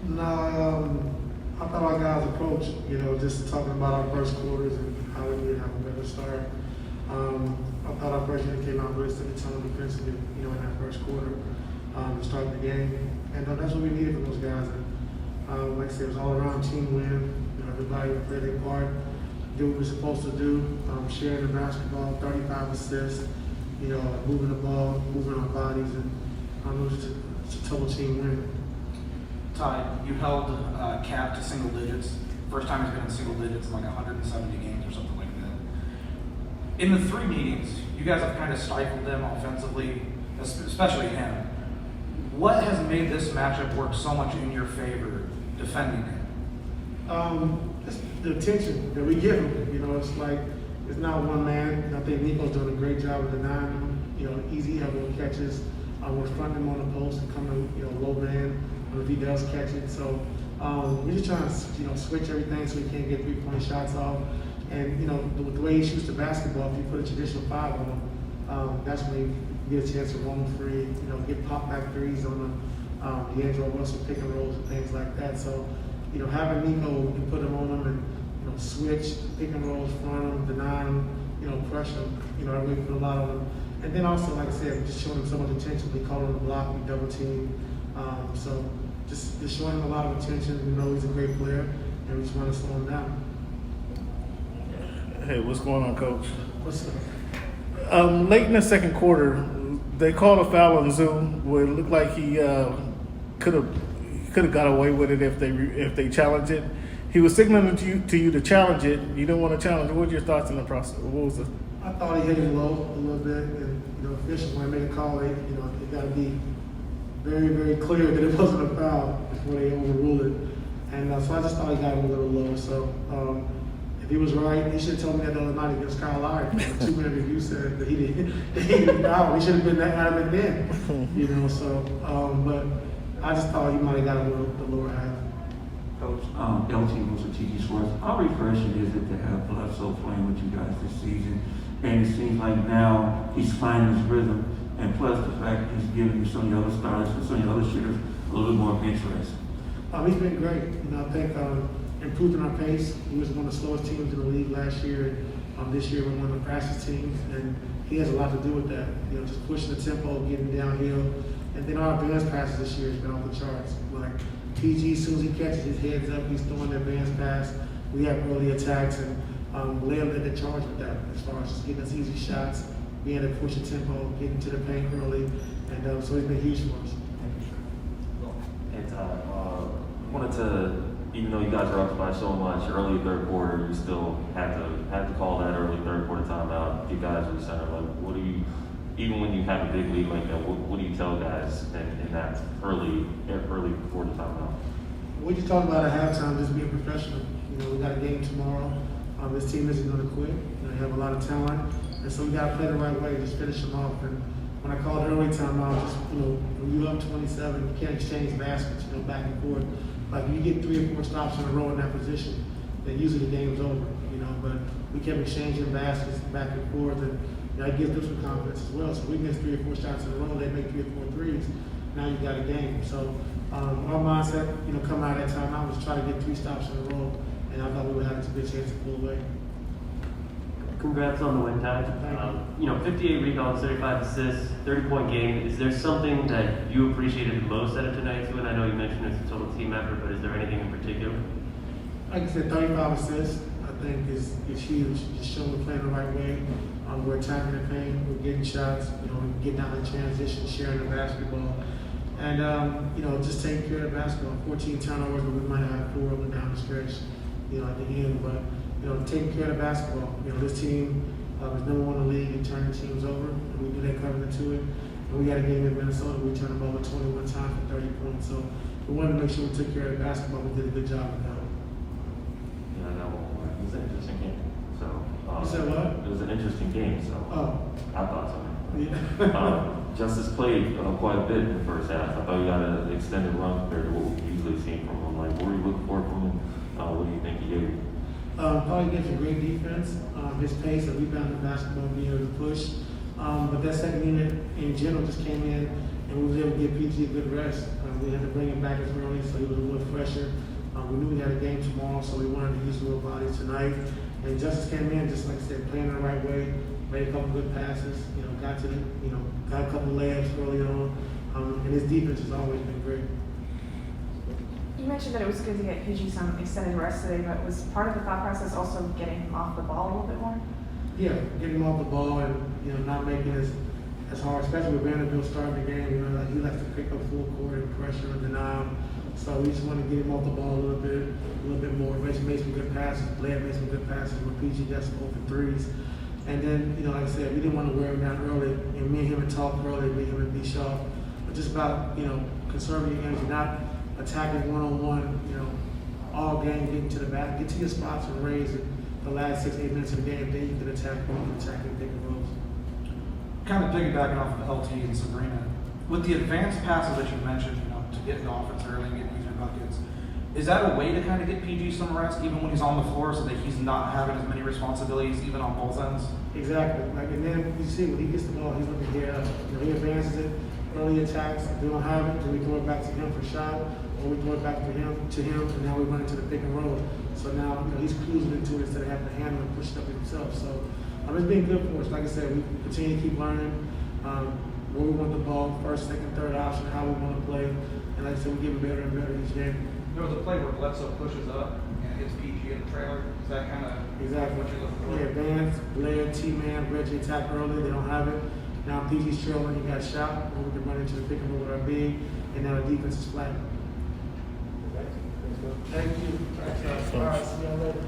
No, I thought our guys' approach, just talking about our first quarters and how we need to have a better start. I thought our first unit came out really set the tone defensively, in that first quarter to start the game. And that's what we needed from those guys. And, like I said, it was all around team win. Everybody played their part, do what we're supposed to do, sharing the basketball, 35 assists, moving the ball, moving our bodies, and it was just a total team win. Ty, you held Cap to single digits. First time he's been in single digits in like 170 games or something like that. In the 3 meetings, you guys have kind of stifled them offensively, especially him. What has made this matchup work so much in your favor defending him? It's the attention that we give him. It's like it's not one man. I think Nico's doing a great job of denying him. Easy elbow catches. We're fronting him on the post and coming, low man if he does catch it. So we're just trying to, switch everything so he can't get 3-point shots off. And the way he shoots the basketball, if you put a traditional 5 on him, that's when you get a chance to roam free. Get pop back threes on the D'Angelo Russell pick and rolls and things like that. So having Nico, you put him on him and switch pick and rolls, front him, deny him, crush him. I really put a lot on him. And then also, like I said, just showing him so much attention. We call him the block, we double team. So just showing him a lot of attention. We know he's a great player, and we just want to slow him down. Hey, what's going on, Coach? What's up? Late in the second quarter, they called a foul on Zoom where it looked like he could have got away with it if they challenged it. He was signaling to you to challenge it. You didn't want to challenge it. What were your thoughts in the process? What was it? I thought he hit him low a little bit, and officials when they make a call, it got to be very, very clear that it wasn't a foul before they overrule it. And so I just thought he got him a little low. So if he was right, he should have told me that the other night against Kyle Lowry. 2-minute review said that he didn't foul. He should have been that adamant then. So but I just thought he might have got him the lower half. Coach, LT was a TG Sports. How refreshing is it to have Bledsoe playing with you guys this season? And it seems like now he's finding his rhythm, and plus the fact that he's giving you some of the other stars and some of the other shooters a little bit more bench rest. He's been great. I think improving our pace. He was one of the slowest teams in the league last year. This year we're one of the fastest teams, and he has a lot to do with that. Just pushing the tempo, getting downhill, and then our advanced passes this year has been off the charts. Like PG, as soon as he catches his heads up, he's throwing the advanced pass. We have early attacks, and Blair led the charge with that as far as just getting us easy shots, being able to push the tempo, getting to the paint early, and so he's been huge for us. Hey Ty, I wanted to, even though you guys are up by so much, early third quarter, you still had to call that early third quarter timeout. You guys were center. Like, what do you, even when you have a big lead like that, what do you tell guys in that early quarter timeout? We just talked about at halftime, just being professional. We got a game tomorrow. This team isn't going to quit. They have a lot of talent, and so we got to play the right way, just finish them off. And when I called early timeout, just when you're up 27, you can't exchange baskets, back and forth. Like you get 3 or 4 stops in a row in that position, then usually the game's over. But we kept exchanging baskets back and forth, and that gives them some confidence as well. So we miss 3 or 4 shots in a row, they make 3 or 4 threes. Now you got a game. So our mindset, coming out of that timeout was try to get 3 stops in a row, and I thought we would have a good chance to pull away. Congrats on the win, Ty. 58 rebounds, 35 assists, 30-point game. Is there something that you appreciated the most out of tonight's win? I know you mentioned it's a total team effort, but is there anything in particular? Like I said, 35 assists, I think is huge. Just showing we're playing the right way. We're attacking the paint, we're getting shots, we're getting out in transition, sharing the basketball. And, just taking care of the basketball. 14 turnovers, but we might have 4 of them down the stretch, at the end. But, taking care of the basketball. This team is number 1 in the league in turning teams over, and we do that coming into it. And we had a game in Minnesota, we turned them over 21 times for 30 points. So we wanted to make sure we took care of the basketball. We did a good job with that. Yeah, I got one more. It was an interesting game. So You said what? It was an interesting game. So I thought so. Yeah. Justice played quite a bit in the first half. I thought he got an extended run compared to what we usually see from him. Like, what are you looking for from him? What do you think he gave you? Probably gets a great defense. His pace of rebounding the basketball, being able to push. But that second unit in general just came in and we was able to give PG a good rest. We had to bring him back as early, so he was a little fresher. We knew we had a game tomorrow, so we wanted to use little bodies tonight. And Justice came in, just like I said, playing the right way, made a couple good passes, got to the, got a couple layups early on. And his defense has always been great. You mentioned that it was good to get PG some extended rest today, but was part of the thought process also getting him off the ball a little bit more? Yeah, getting him off the ball and not making it as hard, especially with Vanderbilt starting the game. Like he likes to pick up full court and pressure and deny him. So we just want to get him off the ball a little bit more. Rich made some good passes. Blair made some good passes when PG got some open threes. And then, like I said, we didn't want to wear him down early. And me and him had talked early, me and him and B. Shaw, but just about, conserving your energy, not attacking one-on-one, all game, getting to the back, get to your spots and raise it the last 6-8 minutes of the game, then you can attack and pick and rolls. Kind of piggybacking off of LT and Sabrina, with the advanced passes that you mentioned, to get the offense early and get easier buckets, is that a way to kind of get PG some rest even when he's on the floor so that he's not having as many responsibilities even on both ends? Exactly. And then you see when he gets the ball, he's looking here, he advances it, early attacks. If we don't have it, then we throw it back to him for a shot, or we throw it back to him, and now we run into the pick and roll. So now, he's cruising into it instead of having to handle and push it up himself. So it's been good for us. Like I said, we continue to keep learning where we want the ball, first, second, third option, how we want to play. And like I said, we get better and better each game. There was a play where Bledsoe pushes up and hits PG in the trailer. Is that kind of exactly what you're looking for? Yeah, Vance, Blair, T-Man, Reggie attack early. They don't have it. Now PG's trailing. He got a shot. Or we can run into the pick and roll with our big. And now the defense is flat. Thank you. All right, see y'all later.